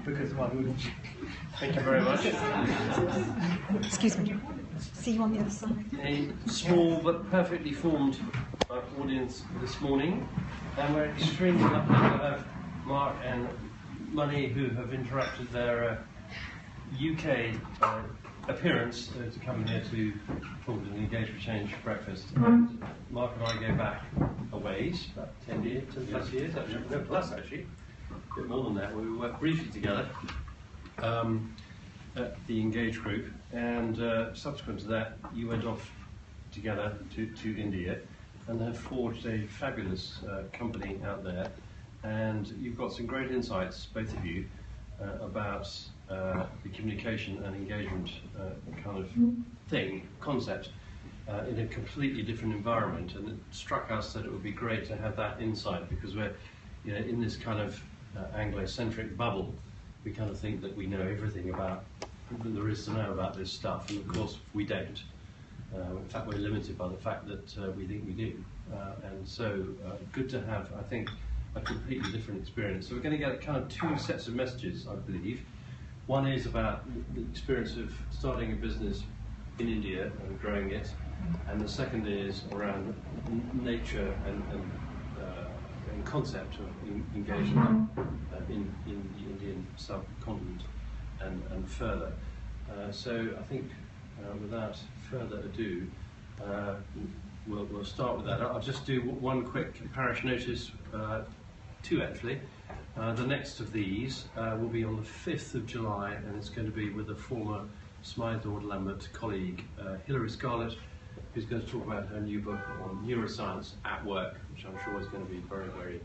because why wouldn't you? Thank you very much. Excuse me. See you on the other side. A small but perfectly formed audience this morning, and we're extremely lucky to have Mark and Munni, who have interrupted their UK appearance to come here to talk at an Engage for Change breakfast. And Mark and I go back a ways, about 10 plus years, actually, no, plus actually, a bit more than that. We worked briefly together at the Engage group, and subsequent to that, you went off together to India and have forged a fabulous company out there. And you've got some great insights, both of you, about the communication and engagement kind of concept in a completely different environment. And it struck us that it would be great to have that insight, because we're in this kind of Anglo-centric bubble. We kind of think that we know everything about that there is to know about this stuff, and of course we don't. In fact, we're limited by the fact that we think we do. And so good to have, I think, a completely different experience. So we're going to get kind of two sets of messages, I believe. One is about the experience of starting a business in India and growing it, and the second is around nature and concept of engagement in the Indian subcontinent and further. So I think without further ado, we'll start with that. I'll just do one quick parish notice, two actually. The next of these will be on the 5th of July, and it's going to be with a former Smythe Lord Lambert colleague, Hilary Scarlett, who's going to talk about her new book on neuroscience at work, which I'm sure is going to be very, very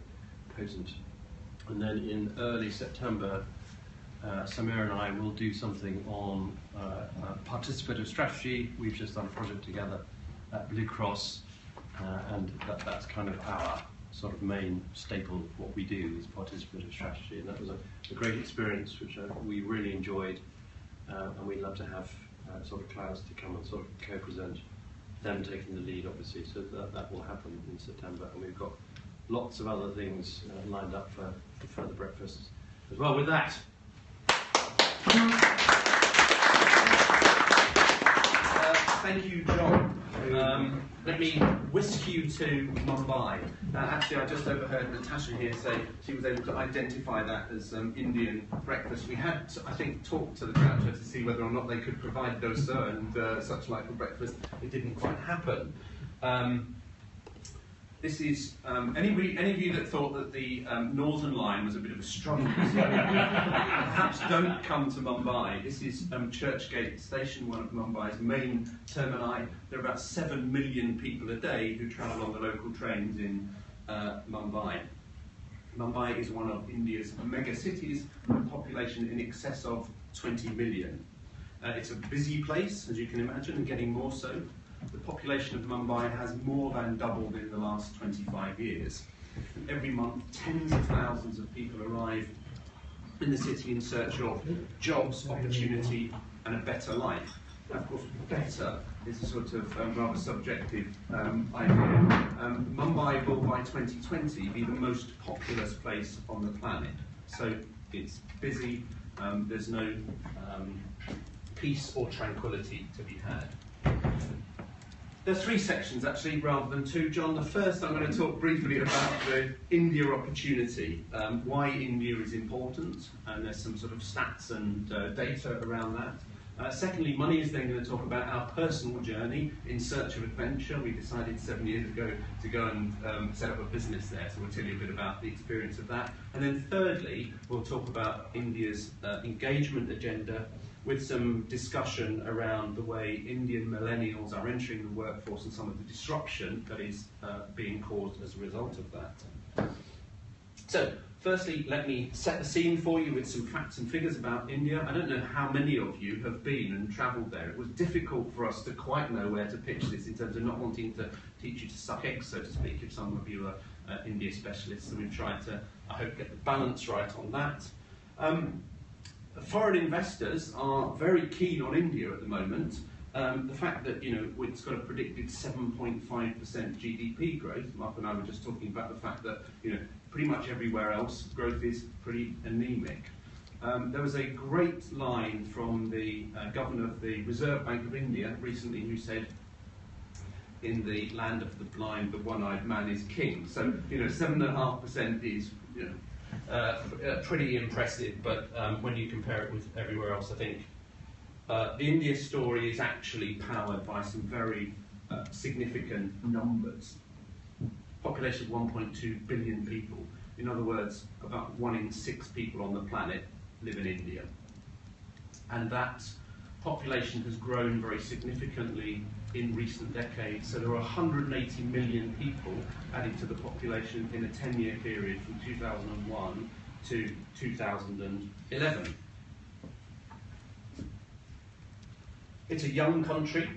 potent. And then in early September, Samir and I will do something on participative strategy. We've just done a project together at Blue Cross, and that's kind of our sort of main staple of what we do is participative strategy. And that was a great experience, which we really enjoyed, and we'd love to have sort of Klaus to come and sort of co-present, them taking the lead obviously, so that will happen in September. And we've got lots of other things lined up for further breakfasts as well. With that, thank you, John. Let me whisk you to Mumbai. Actually, I just overheard Natasha here say she was able to identify that as Indian breakfast. We had, I think, talked to the Groucho to see whether or not they could provide dosa and such like for breakfast. It didn't quite happen. This is, any of you that thought that the Northern Line was a bit of a struggle, perhaps don't come to Mumbai. This is Churchgate Station, one of Mumbai's main termini. There are about 7 million people a day who travel on the local trains in Mumbai. Mumbai is one of India's mega cities with a population in excess of 20 million. It's a busy place, as you can imagine, and getting more so. The population of Mumbai has more than doubled in the last 25 years. Every month, tens of thousands of people arrive in the city in search of jobs, opportunity, and a better life. And of course, better is a sort of rather subjective idea. Mumbai will, by 2020, be the most populous place on the planet. So it's busy, there's no peace or tranquility to be had. There's 3 sections actually, rather than 2. John, the first I'm going to talk briefly about the India opportunity, why India is important, and there's some sort of stats and data around that. Secondly, Munni is then going to talk about our personal journey in search of adventure. We decided 7 years ago to go and set up a business there, so we'll tell you a bit about the experience of that. And then thirdly, we'll talk about India's engagement agenda, with some discussion around the way Indian millennials are entering the workforce and some of the disruption that is being caused as a result of that. So, firstly, let me set the scene for you with some facts and figures about India. I don't know how many of you have been and travelled there. It was difficult for us to quite know where to pitch this in terms of not wanting to teach you to suck eggs, so to speak, if some of you are India specialists. So we've tried to, I hope, get the balance right on that. Foreign investors are very keen on India at the moment. The fact that it's got a predicted 7.5% GDP growth. Mark and I were just talking about the fact that pretty much everywhere else growth is pretty anemic. There was a great line from the governor of the Reserve Bank of India recently who said, "In the land of the blind, the one-eyed man is king." So, 7.5% is, pretty impressive, but when you compare it with everywhere else, I think the India story is actually powered by some very significant numbers. Population of 1.2 billion people. In other words, about 1 in 6 people on the planet live in India. And that population has grown very significantly in recent decades. So there are 180 million people added to the population in a 10-year period from 2001 to 2011. It's a young country.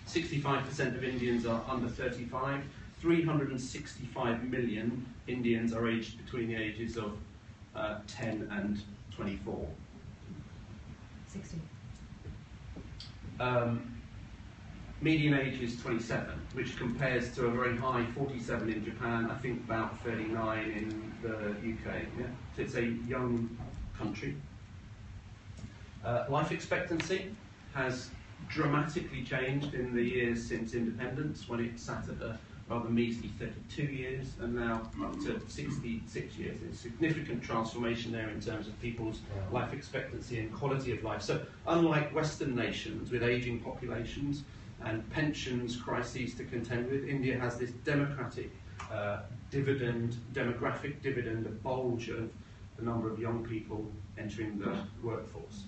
65% of Indians are under 35. 365 million Indians are aged between the ages of 10 and 24. 60. Median age is 27, which compares to a very high 47 in Japan, I think about 39 in the UK. Yeah? So it's a young country. Life expectancy has dramatically changed in the years since independence, when it sat at a rather measly 32 years and now up to 66 years. There's significant transformation there in terms of people's life expectancy and quality of life. So unlike Western nations with ageing populations and pensions crises to contend with, India has this demographic dividend, a bulge of the number of young people entering the workforce.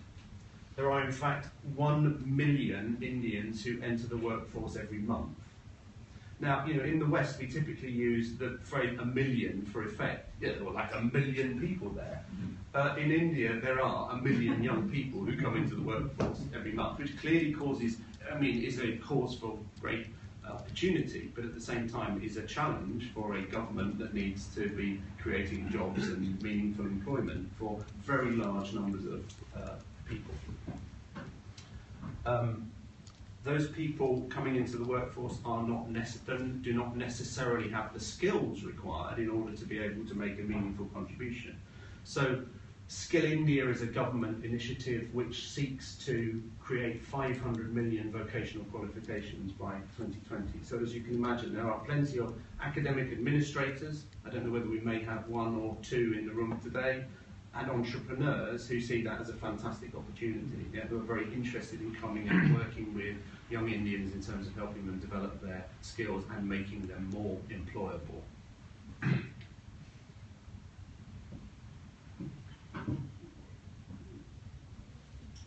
There are in fact 1 million Indians who enter the workforce every month. Now, in the West, we typically use the phrase "a million" for effect. There were like 1 million people there. In India, there are 1 million young people who come into the workforce every month, which clearly is a cause for great opportunity, but at the same time is a challenge for a government that needs to be creating jobs and meaningful employment for very large numbers of people. Those people coming into the workforce do not necessarily have the skills required in order to be able to make a meaningful contribution. So Skill India is a government initiative which seeks to create 500 million vocational qualifications by 2020. So as you can imagine, there are plenty of academic administrators, I don't know whether we may have 1 or 2 in the room today, and entrepreneurs who see that as a fantastic opportunity, who are very interested in coming and working with young Indians in terms of helping them develop their skills and making them more employable.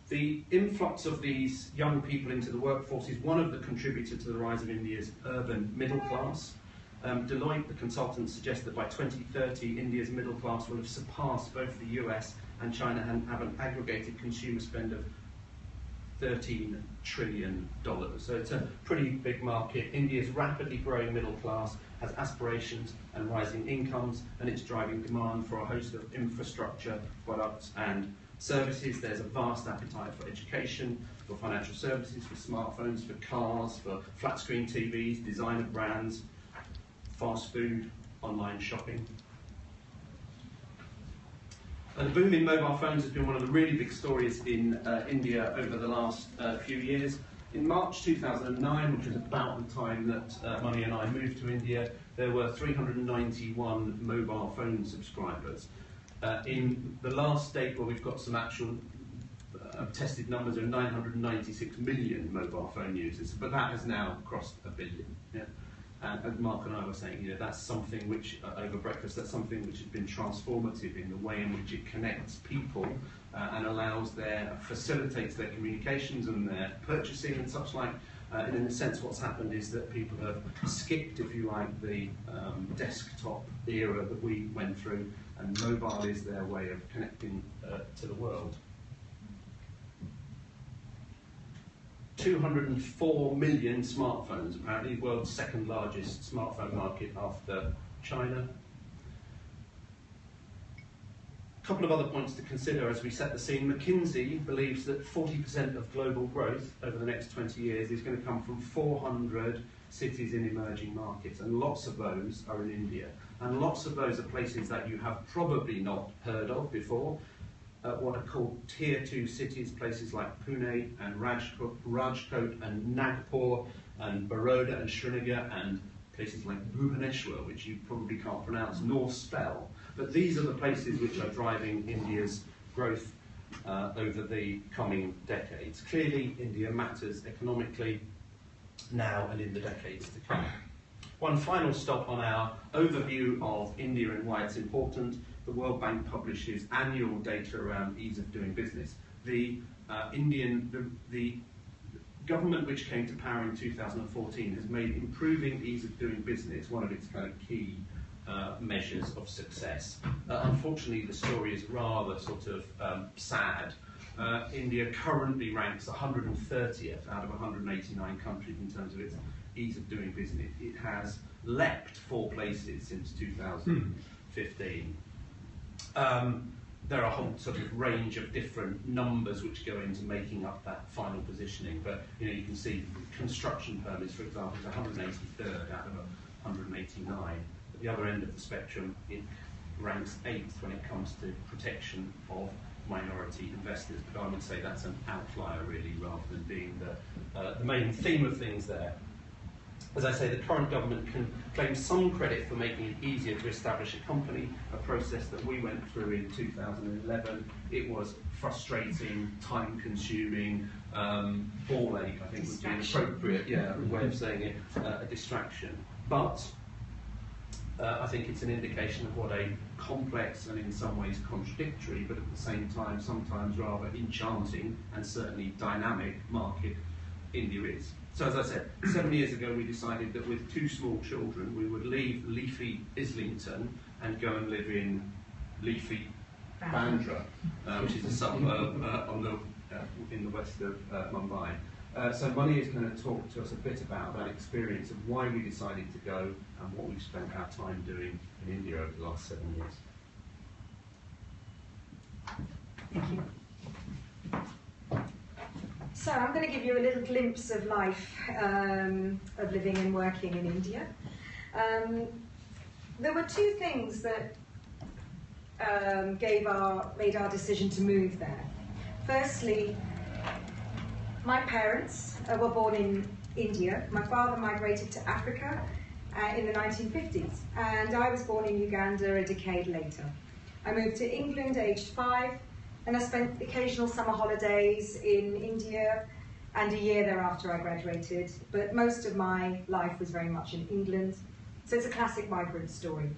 The influx of these young people into the workforce is one of the contributors to the rise of India's urban middle class. Deloitte, the consultant, suggests that by 2030, India's middle class will have surpassed both the US and China and have an aggregated consumer spend of $13 trillion. So it's a pretty big market. India's rapidly growing middle class has aspirations and rising incomes, and it's driving demand for a host of infrastructure, products and services. There's a vast appetite for education, for financial services, for smartphones, for cars, for flat screen TVs, designer brands, fast food, online shopping. The boom in mobile phones has been one of the really big stories in India over the last few years. In March 2009, which was about the time that Munni and I moved to India, there were 391 mobile phone subscribers. In the last date, where we've got some actual tested numbers, are 996 million mobile phone users, but that has now crossed 1 billion. Yeah? And Mark and I were saying, that's something which, over breakfast, that's something which has been transformative in the way in which it connects people and facilitates their communications and their purchasing and such like. And in a sense, what's happened is that people have skipped, if you like, the desktop era that we went through, and mobile is their way of connecting to the world. 204 million smartphones, apparently, the world's second largest smartphone market after China. A couple of other points to consider as we set the scene. McKinsey believes that 40% of global growth over the next 20 years is going to come from 400 cities in emerging markets, and lots of those are in India. And lots of those are places that you have probably not heard of before. what are called Tier 2 cities, places like Pune and Rajkot and Nagpur and Baroda and Srinagar, and places like Bhubaneswar, which you probably can't pronounce nor spell. But these are the places which are driving India's growth over the coming decades. Clearly, India matters economically now and in the decades to come. One final stop on our overview of India and why it's important. The World Bank publishes annual data around ease of doing business. The government which came to power in 2014 has made improving ease of doing business one of its kind of key measures of success. Unfortunately, the story is rather sort of sad. India currently ranks 130th out of 189 countries in terms of its ease of doing business. It has leapt 4 places since 2015. There are a whole sort of range of different numbers which go into making up that final positioning, but you can see construction permits, for example, is 183rd out of 189. At the other end of the spectrum, it ranks 8th when it comes to protection of minority investors, but I would say that's an outlier really, rather than being the main theme of things there. As I say, the current government can claim some credit for making it easier to establish a company, a process that we went through in 2011. It was frustrating, time-consuming, ball ache, I think would be an appropriate way of saying it, a distraction. But I think it's an indication of what a complex and in some ways contradictory, but at the same time sometimes rather enchanting and certainly dynamic market India is. So as I said, 7 years ago we decided that with 2 small children we would leave leafy Islington and go and live in leafy Bandra, which is a suburb in the west of Mumbai. So Munni is going to talk to us a bit about that experience of why we decided to go and what we've spent our time doing in India over the last 7 years. Thank you. So I'm going to give you a little glimpse of life of living and working in India. There were 2 things that made our decision to move there. Firstly, my parents were born in India. My father migrated to Africa in the 1950s, and I was born in Uganda a decade later. I moved to England aged 5, and I spent occasional summer holidays in India, and a year thereafter I graduated, but most of my life was very much in England, so it's a classic migrant story.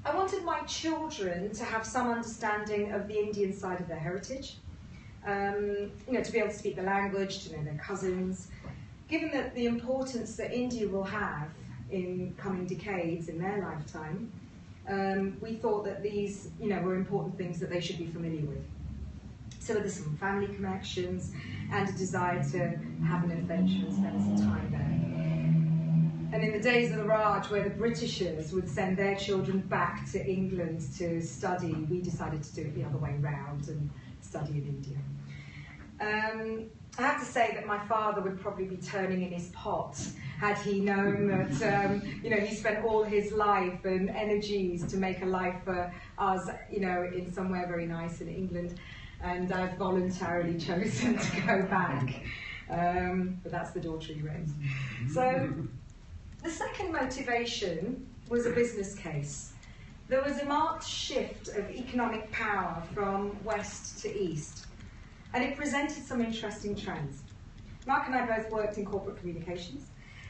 I wanted my children to have some understanding of the Indian side of their heritage, to be able to speak the language, to know their cousins. Given that the importance that India will have in coming decades in their lifetime, we thought that these, were important things that they should be familiar with. So there's some family connections and a desire to have an adventure and spend some time there. And in the days of the Raj, where the Britishers would send their children back to England to study, we decided to do it the other way round and study in India. I have to say that my father would probably be turning in his pot had he known that, he spent all his life and energies to make a life for us, in somewhere very nice in England, and I've voluntarily chosen to go back. But that's the daughter he raised. So the second motivation was a business case. There was a marked shift of economic power from west to east, and it presented some interesting trends. Mark and I both worked in corporate communications,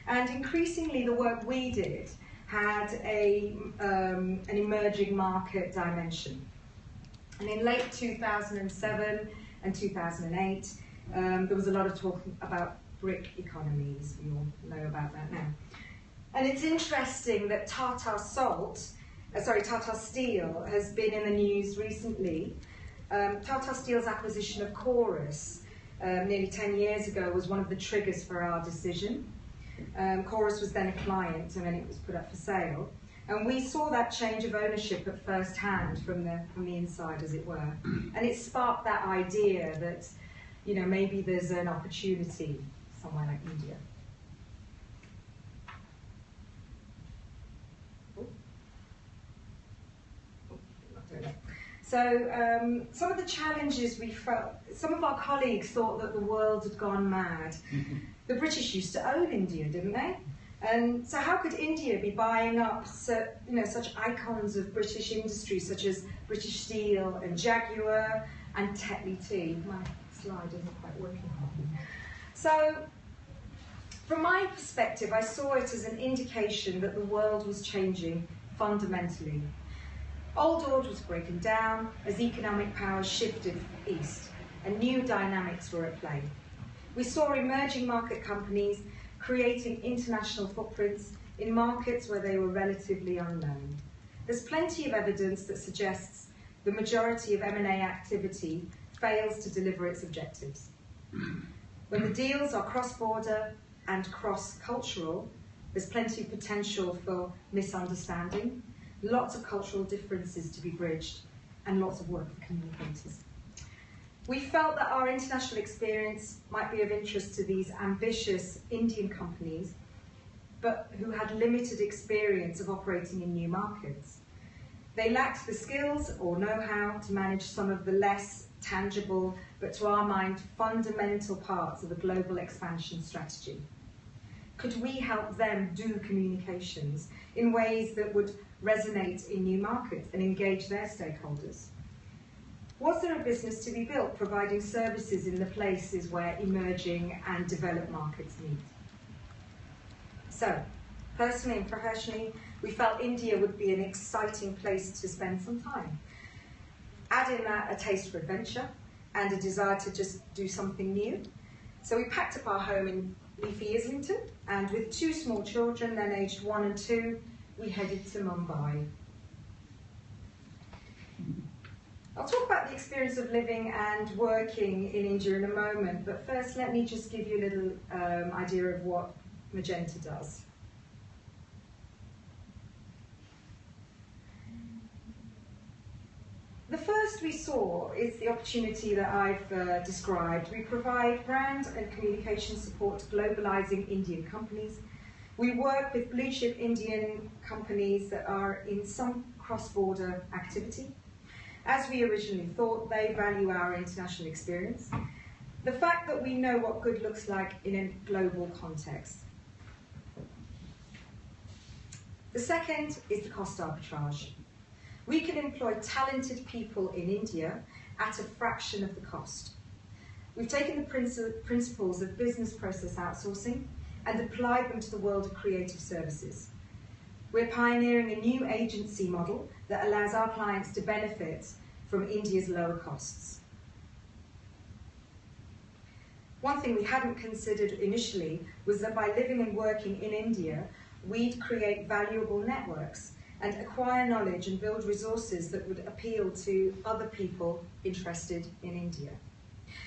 and increasingly the work we did had an emerging market dimension. And in late 2007 and 2008, there was a lot of talk about brick economies. We all know about that now. And it's interesting that Tata Steel has been in the news recently. Tata Steel's acquisition of Chorus nearly 10 years ago was one of the triggers for our decision. Chorus was then a client, and then it was put up for sale. And we saw that change of ownership at first hand from the inside, as it were. And it sparked that idea that, maybe there's an opportunity somewhere like India. So some of the challenges we felt, some of our colleagues thought that the world had gone mad. The British used to own India, didn't they? And so how could India be buying up such icons of British industry such as British Steel and Jaguar and Tetley Tea? My slide isn't quite working. So from my perspective, I saw it as an indication that the world was changing fundamentally. Old order was breaking down as economic powers shifted east and new dynamics were at play. We saw emerging market companies creating international footprints in markets where they were relatively unknown. There's plenty of evidence that suggests the majority of M&A activity fails to deliver its objectives. When the deals are cross-border and cross-cultural, there's plenty of potential for misunderstanding, lots of cultural differences to be bridged, and lots of work for communicators. We felt that our international experience might be of interest to these ambitious Indian companies, but who had limited experience of operating in new markets. They lacked the skills or know-how to manage some of the less tangible, but to our mind, fundamental parts of a global expansion strategy. Could we help them do communications in ways that would resonate in new markets and engage their stakeholders? Was there a business to be built providing services in the places where emerging and developed markets meet? So, personally and professionally, we felt India would be an exciting place to spend some time. Add in that a taste for adventure and a desire to just do something new. So we packed up our home in leafy Islington, and with 2 small children, then aged 1 and 2, we headed to Mumbai. I'll talk about the experience of living and working in India in a moment, but first let me just give you a little idea of what Magenta does. The first we saw is the opportunity that I've described. We provide brand and communication support to globalizing Indian companies. We work with blue chip Indian companies that are in some cross-border activity. As we originally thought, they value our international experience. The fact that we know what good looks like in a global context. The second is the cost arbitrage. We can employ talented people in India at a fraction of the cost. We've taken the principles of business process outsourcing and applied them to the world of creative services. We're pioneering a new agency model that allows our clients to benefit from India's lower costs. One thing we hadn't considered initially was that by living and working in India, we'd create valuable networks and acquire knowledge and build resources that would appeal to other people interested in India.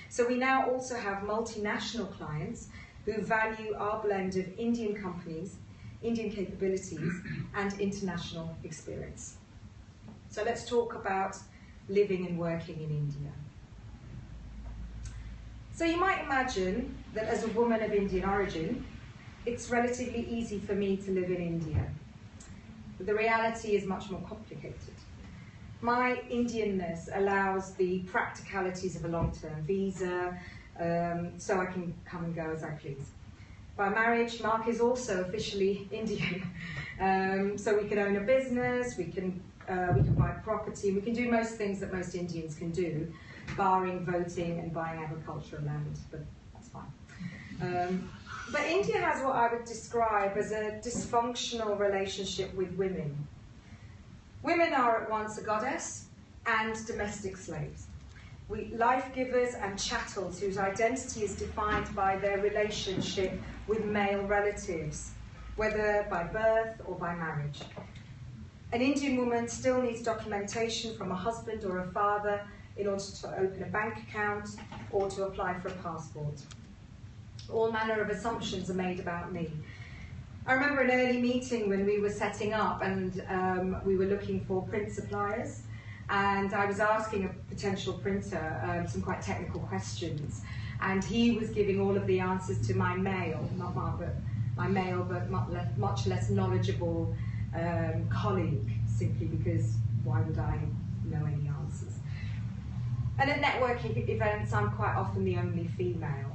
So we now also have multinational clients who value our blend of Indian companies, Indian capabilities, and international experience. So let's talk about living and working in India. So you might imagine that as a woman of Indian origin, it's relatively easy for me to live in India. But the reality is much more complicated. My Indianness allows the practicalities of a long-term visa, so I can come and go as I please. By marriage, Mark is also officially Indian, so we can own a business, we can buy property, we can do most things that most Indians can do, barring voting and buying agricultural land, but that's fine. But India has what I would describe as a dysfunctional relationship with women. Women are at once a goddess and domestic slaves. Life givers and chattels whose identity is defined by their relationship with male relatives, whether by birth or by marriage. An Indian woman still needs documentation from a husband or a father in order to open a bank account or to apply for a passport. All manner of assumptions are made about me. I remember an early meeting when we were setting up and we were looking for print suppliers, and I was asking a potential printer some quite technical questions, and he was giving all of the answers to my male, not Margaret, my male but much less knowledgeable colleague, simply because why would I know any answers? And at networking events, I'm quite often the only female.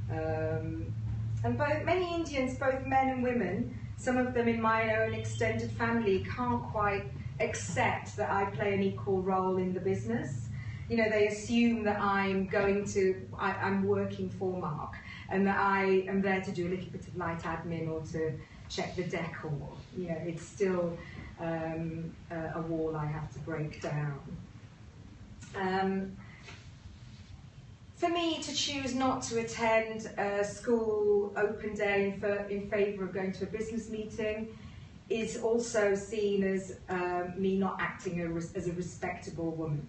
And many Indians, both men and women, some of them in my own extended family, can't quite accept that I play an equal role in the business. You know, they assume that I'm working for Mark, and that I am there to do a little bit of light admin or to check the decor. You know, it's still a wall I have to break down. For me, to choose not to attend a school open day in favour of going to a business meeting is also seen as me not acting as a respectable woman.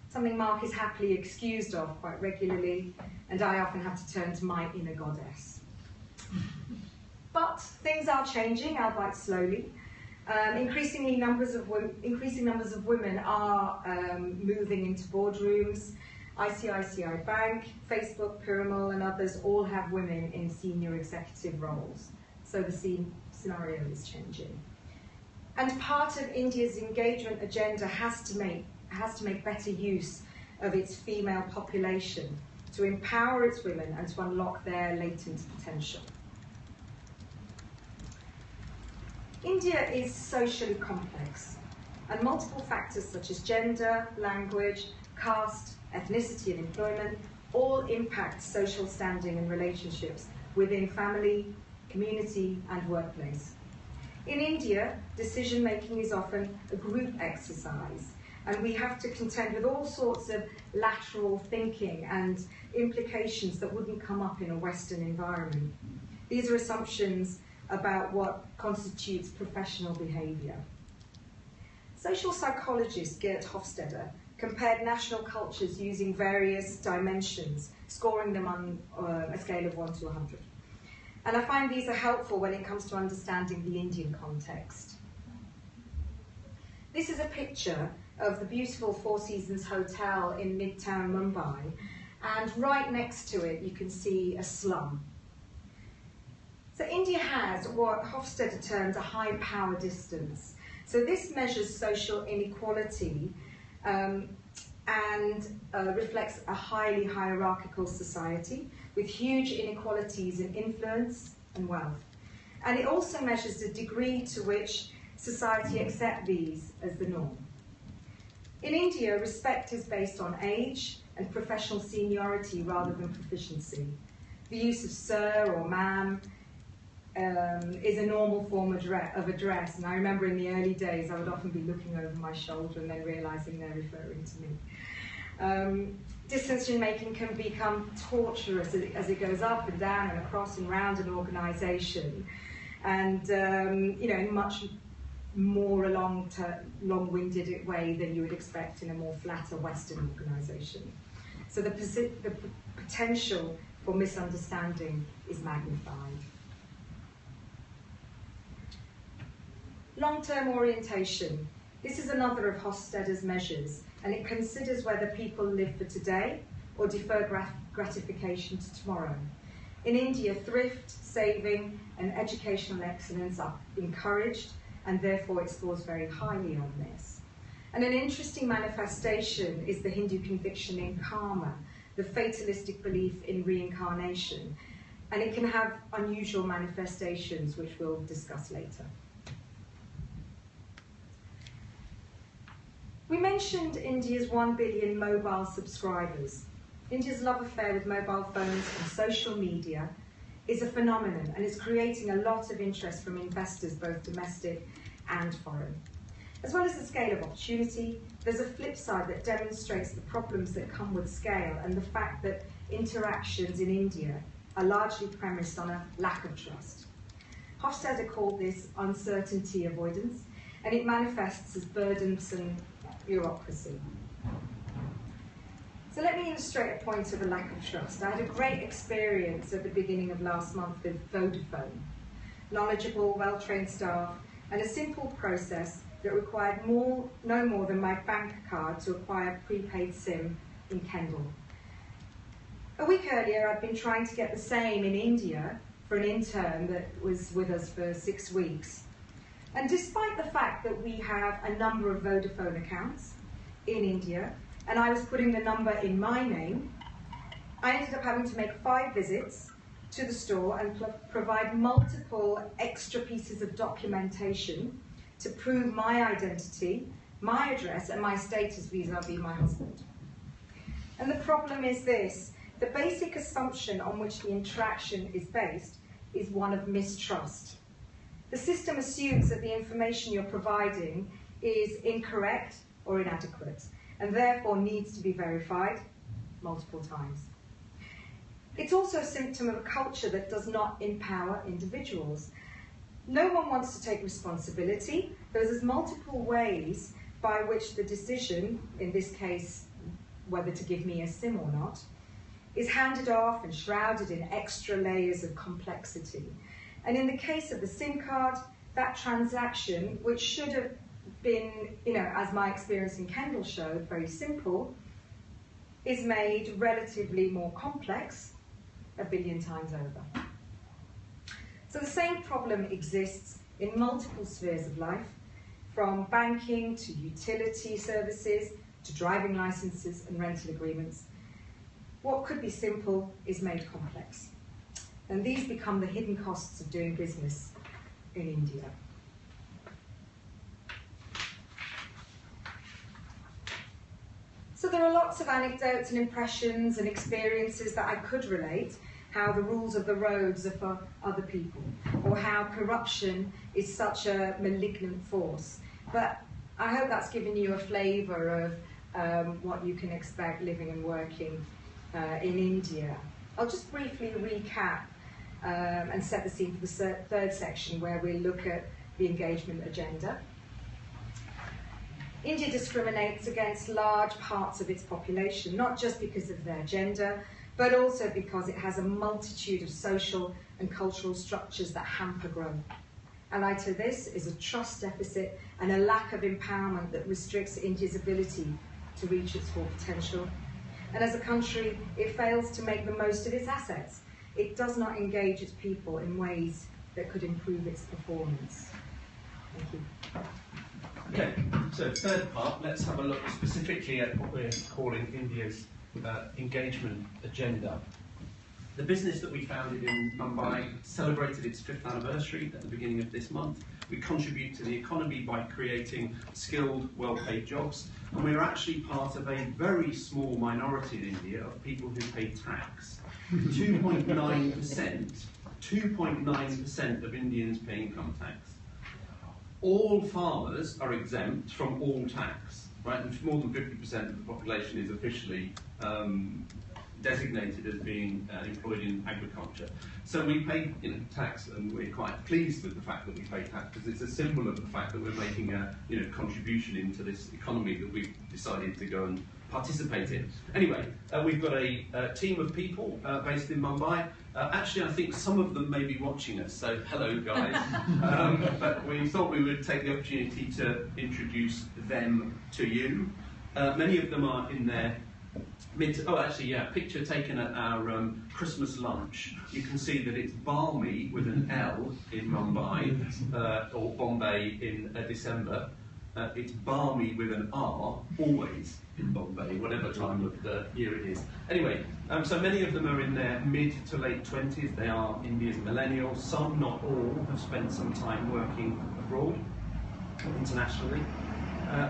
Something Mark is happily excused of quite regularly, and I often have to turn to my inner goddess. But things are changing, albeit slowly. Increasing numbers of women are moving into boardrooms. ICICI Bank, Facebook, Pyramid, and others all have women in senior executive roles. So the scenario is changing. And part of India's engagement agenda has to make better use of its female population to empower its women and to unlock their latent potential. India is socially complex, and multiple factors such as gender, language, caste, ethnicity and employment all impact social standing and relationships within family, community and workplace. In India, decision-making is often a group exercise, and we have to contend with all sorts of lateral thinking and implications that wouldn't come up in a Western environment. These are assumptions about what constitutes professional behaviour. Social psychologist Geert Hofstede compared national cultures using various dimensions, scoring them on a scale of 1 to 100. And I find these are helpful when it comes to understanding the Indian context. This is a picture of the beautiful Four Seasons Hotel in Midtown Mumbai, and right next to it you can see a slum. So India has what Hofstede termed a high power distance. So this measures social inequality and reflects a highly hierarchical society with huge inequalities in influence and wealth. And it also measures the degree to which society accepts these as the norm. In India, respect is based on age and professional seniority rather than proficiency. The use of sir or ma'am is a normal form of address, and I remember in the early days I would often be looking over my shoulder and then realising they're referring to me. Decision making can become torturous as it goes up and down and across and round an organisation, and you know, in much more a long-winded way than you would expect in a more flatter Western organisation. So the potential for misunderstanding is magnified. Long-term orientation. This is another of Hofstede's measures, and it considers whether people live for today or defer gratification to tomorrow. In India, thrift, saving, and educational excellence are encouraged, and therefore it scores very highly on this. And an interesting manifestation is the Hindu conviction in karma, the fatalistic belief in reincarnation, and it can have unusual manifestations, which we'll discuss later. We mentioned India's 1 billion mobile subscribers. India's love affair with mobile phones and social media is a phenomenon and is creating a lot of interest from investors, both domestic and foreign. As well as the scale of opportunity, there's a flip side that demonstrates the problems that come with scale and the fact that interactions in India are largely premised on a lack of trust. Hofstede called this uncertainty avoidance, and it manifests as burdensome bureaucracy. So let me illustrate a point of a lack of trust. I had a great experience at the beginning of last month with Vodafone. Knowledgeable, well-trained staff, and a simple process that required no more than my bank card to acquire prepaid SIM in Kendal. A week earlier, I'd been trying to get the same in India for an intern that was with us for 6 weeks. And despite the fact that we have a number of Vodafone accounts in India, and I was putting the number in my name, I ended up having to make 5 visits to the store and provide multiple extra pieces of documentation to prove my identity, my address, and my status vis-à-vis my husband. And the problem is this: the basic assumption on which the interaction is based is one of mistrust. The system assumes that the information you're providing is incorrect or inadequate, and therefore needs to be verified multiple times. It's also a symptom of a culture that does not empower individuals. No one wants to take responsibility. There's multiple ways by which the decision, in this case, whether to give me a SIM or not, is handed off and shrouded in extra layers of complexity. And in the case of the SIM card, that transaction, which should have been, as my experience in Kendal showed, very simple, is made relatively more complex 1 billion times over. So the same problem exists in multiple spheres of life, from banking to utility services to driving licenses and rental agreements. What could be simple is made complex. And these become the hidden costs of doing business in India. So there are lots of anecdotes and impressions and experiences that I could relate, how the rules of the roads are for other people, or how corruption is such a malignant force. But I hope that's given you a flavour of what you can expect living and working in India. I'll just briefly recap and set the scene for the third section, where we'll look at the engagement agenda. India discriminates against large parts of its population, not just because of their gender, but also because it has a multitude of social and cultural structures that hamper growth. Allied to this is a trust deficit and a lack of empowerment that restricts India's ability to reach its full potential. And as a country, it fails to make the most of its assets. It does not engage its people in ways that could improve its performance. Thank you. Okay, so third part, let's have a look specifically at what we're calling India's engagement agenda. The business that we founded in Mumbai celebrated its 5th anniversary at the beginning of this month. We contribute to the economy by creating skilled, well-paid jobs, and we're actually part of a very small minority in India of people who pay tax. 2.9% of Indians pay income tax. All farmers are exempt from all tax, right? And more than 50% of the population is officially designated as being employed in agriculture. So we pay tax, and we're quite pleased with the fact that we pay tax, because it's a symbol of the fact that we're making a contribution into this economy that we've decided to go and participate in. Anyway, we've got a team of people based in Mumbai. Actually, I think some of them may be watching us, so hello guys. But we thought we would take the opportunity to introduce them to you. Many of them are in their picture taken at our Christmas lunch. You can see that it's balmy with an L in Mumbai, or Bombay in December. It's balmy with an R, always in Bombay, whatever time of the year it is. Anyway, so many of them are in their mid to late 20s. They are India's millennials. Some, not all, have spent some time working abroad, internationally.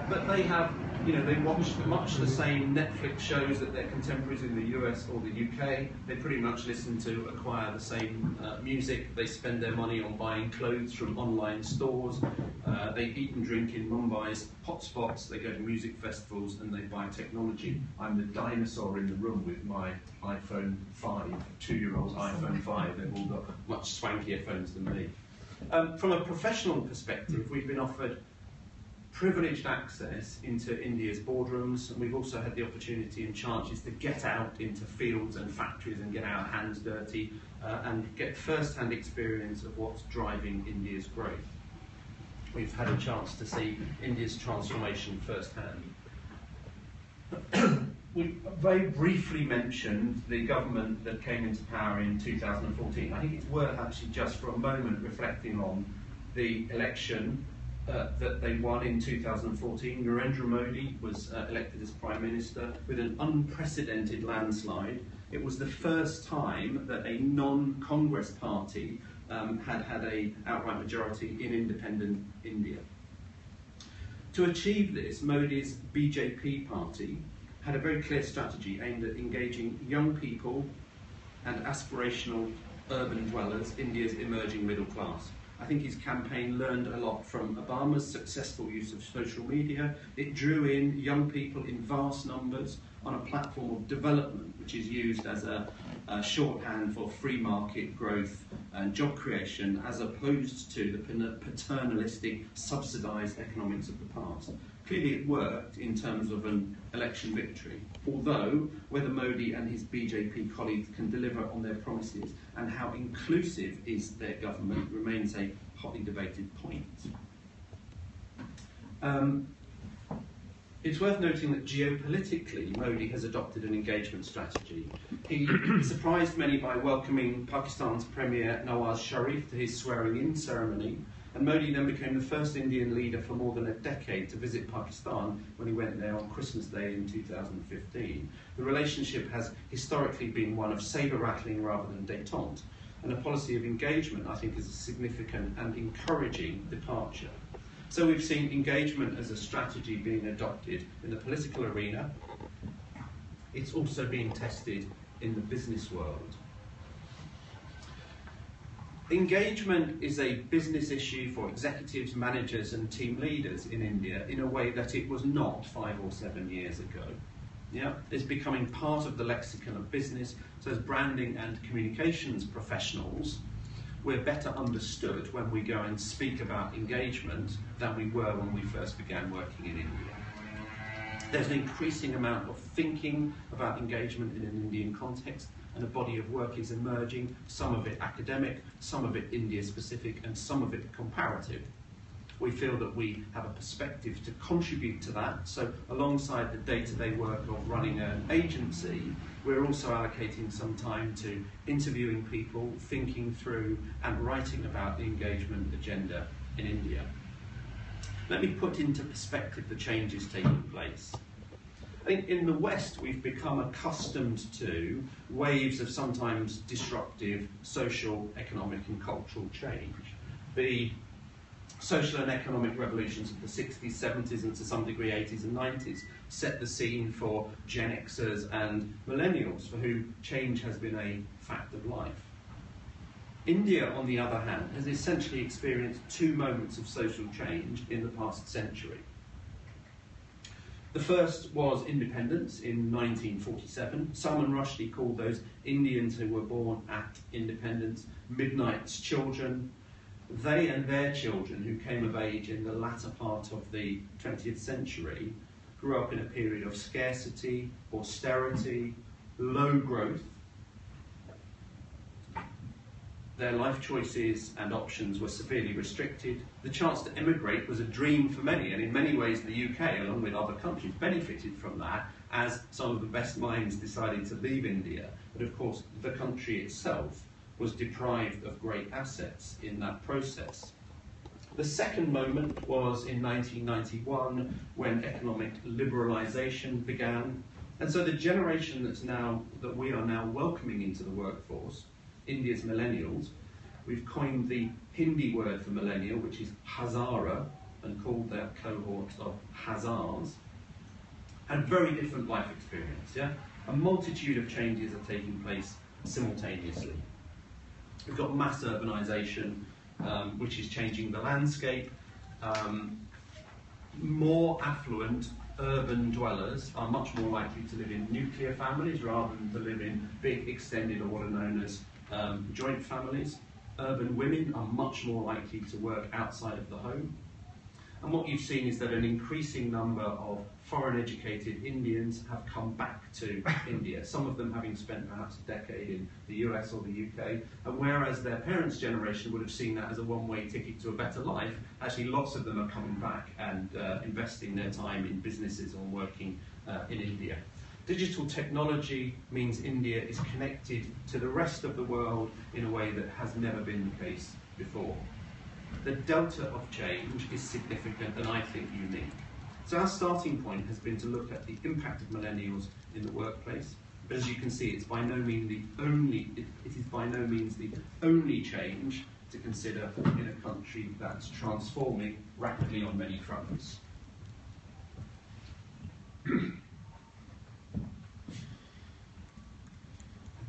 But they have, they watch much the same Netflix shows that their contemporaries in the US or the UK. They pretty much listen to acquire the same music. They spend their money on buying clothes from online stores. They eat and drink in Mumbai's hotspots. They go to music festivals, and they buy technology. I'm the dinosaur in the room with my iPhone 5, 2-year-old iPhone 5. They've all got much swankier phones than me. From a professional perspective, we've been offered privileged access into India's boardrooms, and we've also had the opportunity and chances to get out into fields and factories and get our hands dirty and get first-hand experience of what's driving India's growth. We've had a chance to see India's transformation firsthand. We very briefly mentioned the government that came into power in 2014. I think it's worth actually just for a moment reflecting on the election that they won in 2014. Narendra Modi was elected as Prime Minister with an unprecedented landslide. It was the first time that a non-Congress party had an outright majority in independent India. To achieve this, Modi's BJP party had a very clear strategy aimed at engaging young people and aspirational urban dwellers, India's emerging middle class. I think his campaign learned a lot from Obama's successful use of social media. It drew in young people in vast numbers on a platform of development, which is used as a shorthand for free market growth and job creation, as opposed to the paternalistic, subsidised economics of the past. Clearly it worked in terms of an election victory, although whether Modi and his BJP colleagues can deliver on their promises and how inclusive is their government remains a hotly debated point. It's worth noting that geopolitically, Modi has adopted an engagement strategy. He surprised many by welcoming Pakistan's Premier Nawaz Sharif to his swearing-in ceremony, and Modi then became the first Indian leader for more than a decade to visit Pakistan when he went there on Christmas Day in 2015. The relationship has historically been one of sabre-rattling rather than détente, and a policy of engagement, I think, is a significant and encouraging departure. So we've seen engagement as a strategy being adopted in the political arena. It's also being tested in the business world. Engagement is a business issue for executives, managers and team leaders in India in a way that it was not 5 or 7 years ago. Yeah? It's becoming part of the lexicon of business, so as branding and communications professionals, we're better understood when we go and speak about engagement than we were when we first began working in India. There's an increasing amount of thinking about engagement in an Indian context, and a body of work is emerging, some of it academic, some of it India-specific, and some of it comparative. We feel that we have a perspective to contribute to that, so alongside the day-to-day work of running an agency, we're also allocating some time to interviewing people, thinking through and writing about the engagement agenda in India. Let me put into perspective the changes taking place. I think in the West we've become accustomed to waves of sometimes disruptive social, economic and cultural change. The social and economic revolutions of the 60s, 70s and to some degree 80s and 90s set the scene for Gen Xers and millennials, for whom change has been a fact of life. India, on the other hand, has essentially experienced 2 moments of social change in the past century. The first was independence in 1947. Salman Rushdie called those Indians who were born at independence midnight's children. They and their children, who came of age in the latter part of the 20th century, grew up in a period of scarcity, austerity, low growth. Their life choices and options were severely restricted. The chance to emigrate was a dream for many, and in many ways the UK, along with other countries, benefited from that as some of the best minds decided to leave India. But of course, the country itself was deprived of great assets in that process. The second moment was in 1991, when economic liberalisation began. And so the generation that we are now welcoming into the workforce, India's millennials, we've coined the Hindi word for millennial, which is Hazara, and called their cohorts of Hazars, had very different life experience. Yeah? A multitude of changes are taking place simultaneously. We've got mass urbanisation, which is changing the landscape. More affluent urban dwellers are much more likely to live in nuclear families rather than to live in big, extended, or what are known as joint families. Urban women are much more likely to work outside of the home. And what you've seen is that an increasing number of foreign-educated Indians have come back to India, some of them having spent perhaps a decade in the US or the UK, and whereas their parents' generation would have seen that as a one-way ticket to a better life, actually lots of them are coming back and investing their time in businesses or working in India. Digital technology means India is connected to the rest of the world in a way that has never been the case before. the delta of change is significant and I think unique. So our starting point has been to look at the impact of millennials in the workplace. But as you can see, it's by no means the only. It is by no means the only change to consider in a country that's transforming rapidly on many fronts.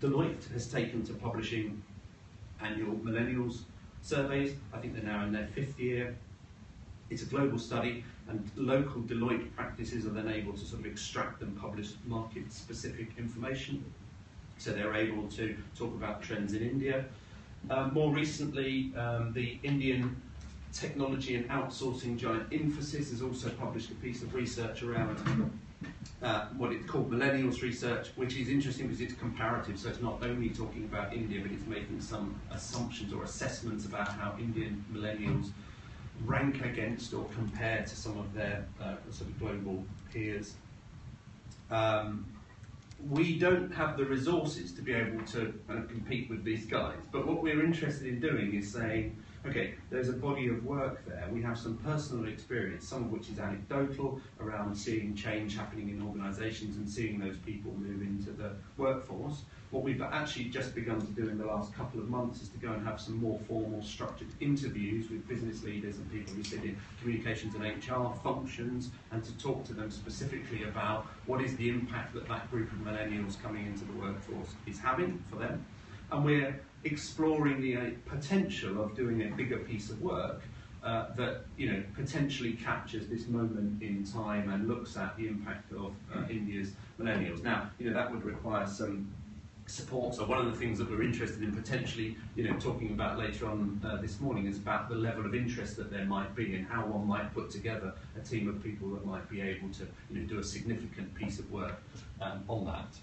Deloitte has taken to publishing annual millennials surveys. I think they're now in their 5th year. It's a global study, and local Deloitte practices are then able to sort of extract and publish market-specific information. So they're able to talk about trends in India. More recently, the Indian technology and outsourcing giant Infosys has also published a piece of research around what it's called millennials research, which is interesting because it's comparative, so it's not only talking about India, but it's making some assumptions or assessments about how Indian millennials rank against or compare to some of their sort of global peers. We don't have the resources to be able to compete with these guys, but what we're interested in doing is saying, okay, there's a body of work there. We have some personal experience, some of which is anecdotal, around seeing change happening in organisations and seeing those people move into the workforce. What we've actually just begun to do in the last couple of months is to go and have some more formal, structured interviews with business leaders and people who sit in communications and HR functions, and to talk to them specifically about what is the impact that that group of millennials coming into the workforce is having for them. And we're exploring the potential of doing a bigger piece of work that potentially captures this moment in time and looks at the impact of India's millennials. Now, that would require some support. So one of the things that we're interested in potentially, talking about later on this morning is about the level of interest that there might be and how one might put together a team of people that might be able to, do a significant piece of work on that.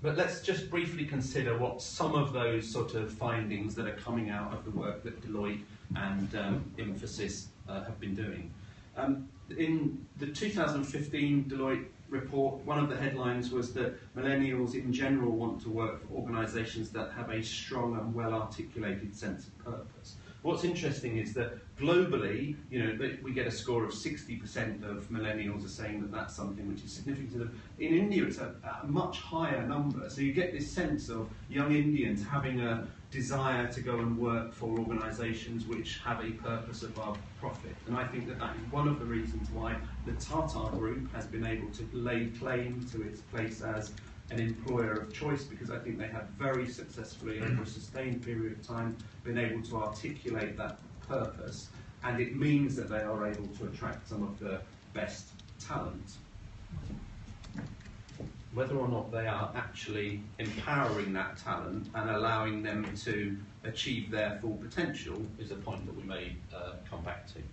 But let's just briefly consider what some of those sort of findings that are coming out of the work that Deloitte and Infosys have been doing. In the 2015 Deloitte report, one of the headlines was that millennials in general want to work for organisations that have a strong and well-articulated sense of purpose. What's interesting is that globally, we get a score of 60% of millennials are saying that that's something which is significant. In India, it's a much higher number. So you get this sense of young Indians having a desire to go and work for organisations which have a purpose above profit. And I think that that is one of the reasons why the Tata Group has been able to lay claim to its place as an employer of choice, because I think they have very successfully, over a sustained period of time, been able to articulate that purpose, and it means that they are able to attract some of the best talent. Whether or not they are actually empowering that talent and allowing them to achieve their full potential is a point that we may come back to.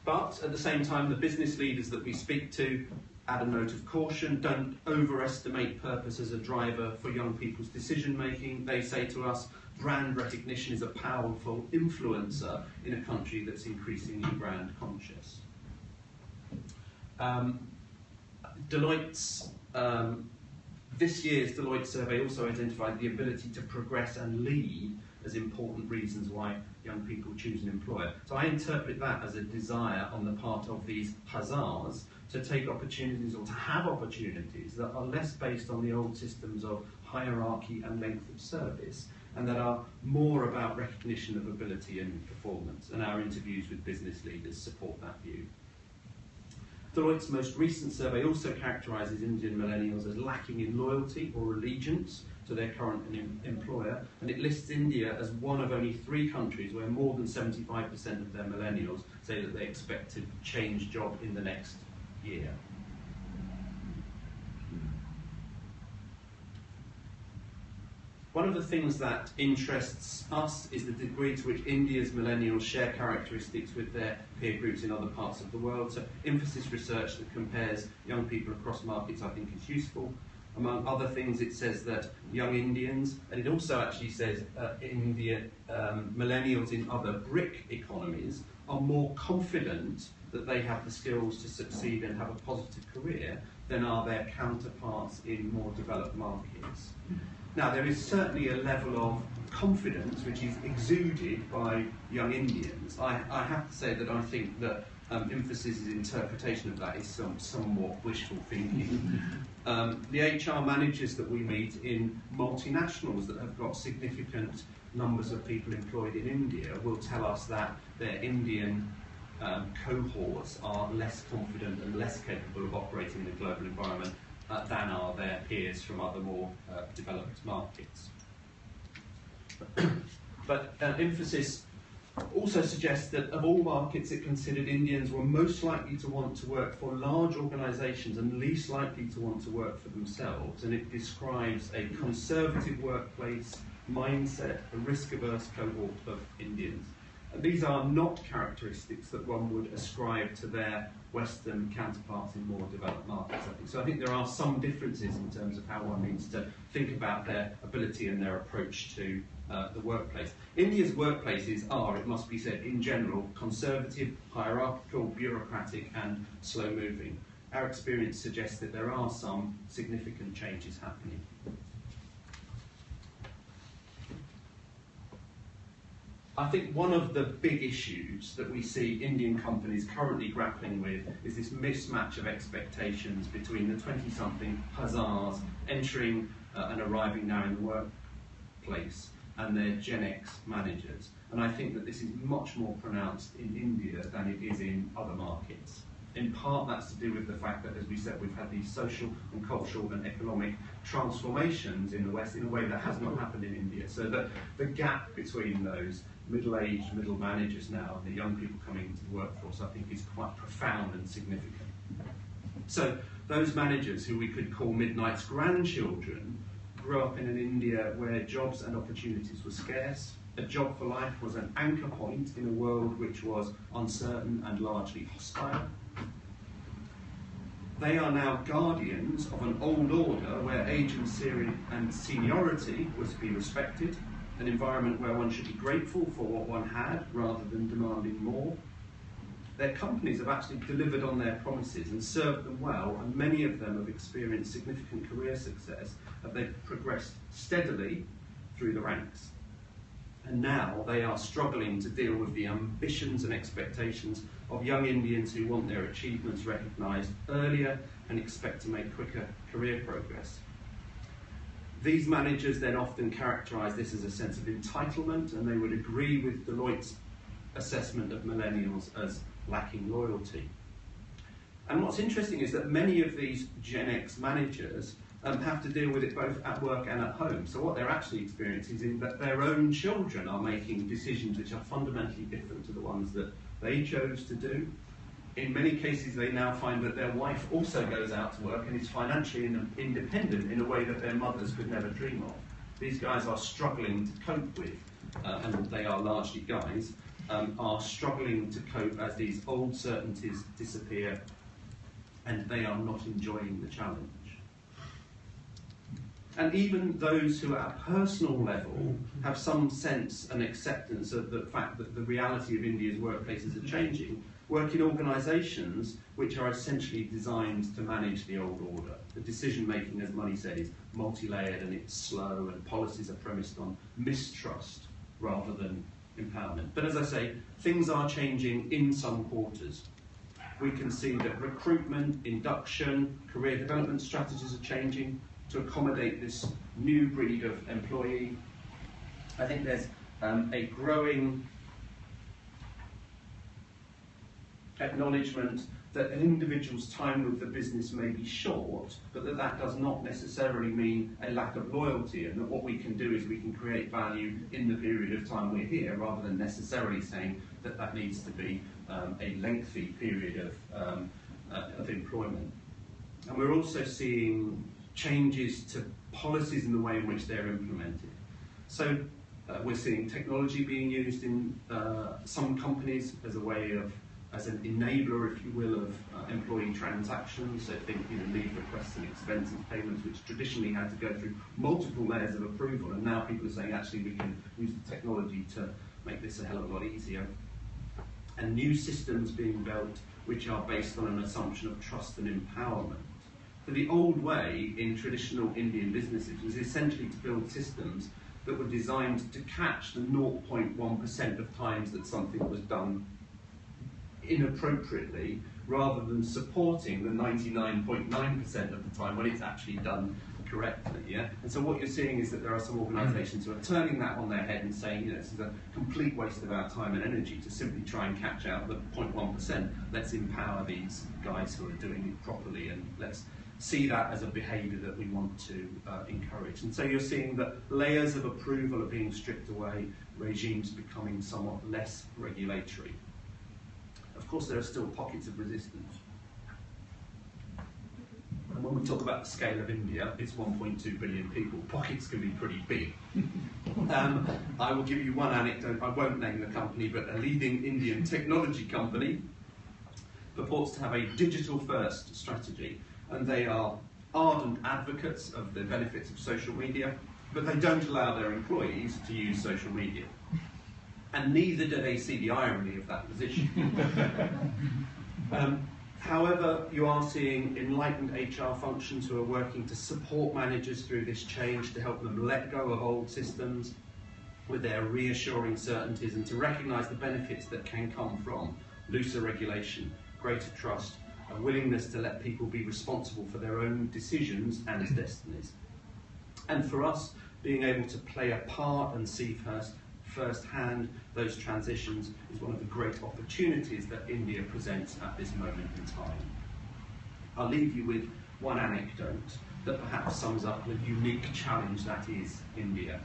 But at the same time, the business leaders that we speak to add a note of caution. Don't overestimate purpose as a driver for young people's decision making. They say to us, brand recognition is a powerful influencer in a country that's increasingly brand conscious. This year's Deloitte survey also identified the ability to progress and lead as important reasons why young people choose an employer. So I interpret that as a desire on the part of these huzzahs to take opportunities or to have opportunities that are less based on the old systems of hierarchy and length of service, and that are more about recognition of ability and performance. And our interviews with business leaders support that view. Deloitte's most recent survey also characterises Indian millennials as lacking in loyalty or allegiance to their current employer, and it lists India as one of only 3 countries where more than 75% of their millennials say that they expect to change job in the next year. One of the things that interests us is the degree to which India's millennials share characteristics with their peer groups in other parts of the world. So Infosys research that compares young people across markets I think is useful. Among other things, it says that young Indians, and it also actually says millennials in other BRIC economies, are more confident that they have the skills to succeed and have a positive career than are their counterparts in more developed markets. Now, there is certainly a level of confidence which is exuded by young Indians. I have to say that I think that Infosys's interpretation of that is somewhat wishful thinking. The HR managers that we meet in multinationals that have got significant numbers of people employed in India will tell us that their Indian cohorts are less confident and less capable of operating in a global environment than are their peers from other more developed markets. But Infosys also suggests that of all markets it considered, Indians were most likely to want to work for large organisations and least likely to want to work for themselves, and it describes a conservative workplace mindset, a risk-averse cohort of Indians. And these are not characteristics that one would ascribe to their Western counterparts in more developed markets, I think. So I think there are some differences in terms of how one needs to think about their ability and their approach to the workplace. India's workplaces are, it must be said, in general, conservative, hierarchical, bureaucratic and slow-moving. Our experience suggests that there are some significant changes happening. I think one of the big issues that we see Indian companies currently grappling with is this mismatch of expectations between the 20-something huzzas entering and arriving now in the workplace and their Gen X managers. And I think that this is much more pronounced in India than it is in other markets. In part, that's to do with the fact that, as we said, we've had these social and cultural and economic transformations in the West in a way that has not happened in India. So that the gap between those middle-aged, middle managers now and the young people coming into the workforce, I think, is quite profound and significant. So those managers who we could call Midnight's grandchildren grew up in an India where jobs and opportunities were scarce. A job for life was an anchor point in a world which was uncertain and largely hostile. They are now guardians of an old order where age and seniority was to be respected, an environment where one should be grateful for what one had rather than demanding more. Their companies have actually delivered on their promises and served them well, and many of them have experienced significant career success as they've progressed steadily through the ranks. And now they are struggling to deal with the ambitions and expectations of young Indians who want their achievements recognised earlier and expect to make quicker career progress. These managers then often characterise this as a sense of entitlement, and they would agree with Deloitte's assessment of millennials as lacking loyalty. And what's interesting is that many of these Gen X managers have to deal with it both at work and at home. So what they're actually experiencing is that their own children are making decisions which are fundamentally different to the ones that they chose to do. In many cases, they now find that their wife also goes out to work and is financially independent in a way that their mothers could never dream of. These guys are struggling to cope with, and they are largely guys, are struggling to cope as these old certainties disappear, and they are not enjoying the challenge. And even those who at a personal level have some sense and acceptance of the fact that the reality of India's workplaces are changing, work in organisations which are essentially designed to manage the old order. The decision-making, as Munni said, is multi-layered and it's slow, and policies are premised on mistrust rather than empowerment. But as I say, things are changing in some quarters. We can see that recruitment, induction, career development strategies are changing to accommodate this new breed of employee. I think there's a growing acknowledgement that an individual's time with the business may be short, but that does not necessarily mean a lack of loyalty, and that what we can do is we can create value in the period of time we're here, rather than necessarily saying that that needs to be a lengthy period of employment. And we're also seeing changes to policies in the way in which they're implemented. So we're seeing technology being used in some companies as a way of, as an enabler, if you will, of employee transactions. So think, leave requests and expenses payments, which traditionally had to go through multiple layers of approval, and now people are saying actually we can use the technology to make this a hell of a lot easier. and new systems being built which are based on an assumption of trust and empowerment. So the old way in traditional Indian businesses was essentially to build systems that were designed to catch the 0.1% of times that something was done inappropriately, rather than supporting the 99.9% of the time when it's actually done correctly. Yeah? And so what you're seeing is that there are some organisations who are turning that on their head and saying, you know, this is a complete waste of our time and energy to simply try and catch out the 0.1%. Let's empower these guys who are doing it properly, and let's see that as a behaviour that we want to encourage. And so you're seeing that layers of approval are being stripped away, regimes becoming somewhat less regulatory. Of course, there are still pockets of resistance. And when we talk about the scale of India, it's 1.2 billion people. Pockets can be pretty big. I will give you one anecdote. I won't name the company, but a leading Indian technology company purports to have a digital-first strategy, and they are ardent advocates of the benefits of social media, but they don't allow their employees to use social media. And neither do they see the irony of that position. However, you are seeing enlightened HR functions who are working to support managers through this change, to help them let go of old systems with their reassuring certainties, and to recognise the benefits that can come from looser regulation, greater trust, a willingness to let people be responsible for their own decisions and destinies. And for us, being able to play a part and see firsthand those transitions is one of the great opportunities that India presents at this moment in time. I'll leave you with one anecdote that perhaps sums up the unique challenge that is India.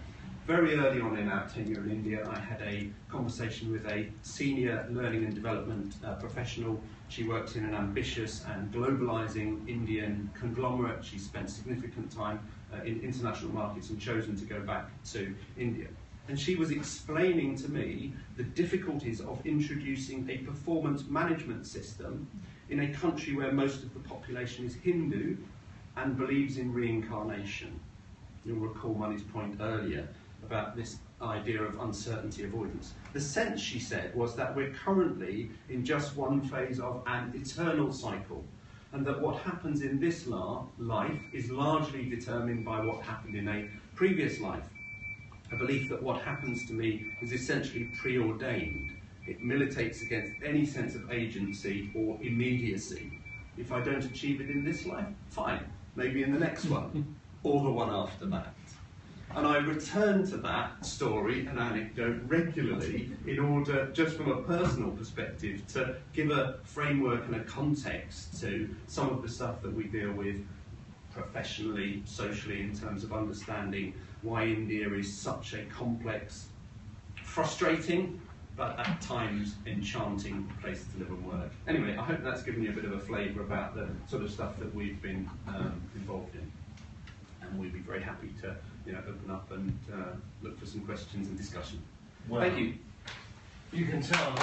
Very early on in our tenure in India, I had a conversation with a senior learning and development professional. She worked in an ambitious and globalizing Indian conglomerate. She spent significant time in international markets and chosen to go back to India. And she was explaining to me the difficulties of introducing a performance management system in a country where most of the population is Hindu and believes in reincarnation. You'll recall Munni's point earlier about this idea of uncertainty avoidance. The sense, she said, was that we're currently in just one phase of an eternal cycle, and that what happens in this life is largely determined by what happened in a previous life. A belief that what happens to me is essentially preordained. It militates against any sense of agency or immediacy. If I don't achieve it in this life, fine, maybe in the next one, or the one after that. And I return to that story and anecdote regularly in order, just from a personal perspective, to give a framework and a context to some of the stuff that we deal with professionally, socially, in terms of understanding why India is such a complex, frustrating, but at times enchanting place to live and work. Anyway, I hope that's given you a bit of a flavour about the sort of stuff that we've been involved in. And we'd be very happy to open up and look for some questions and discussion. Well, thank you. You can tell the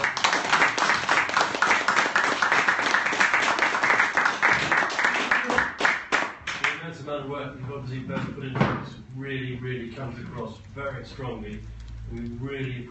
immense amount of work you've obviously both put into this really, really comes across very strongly. We really appreciate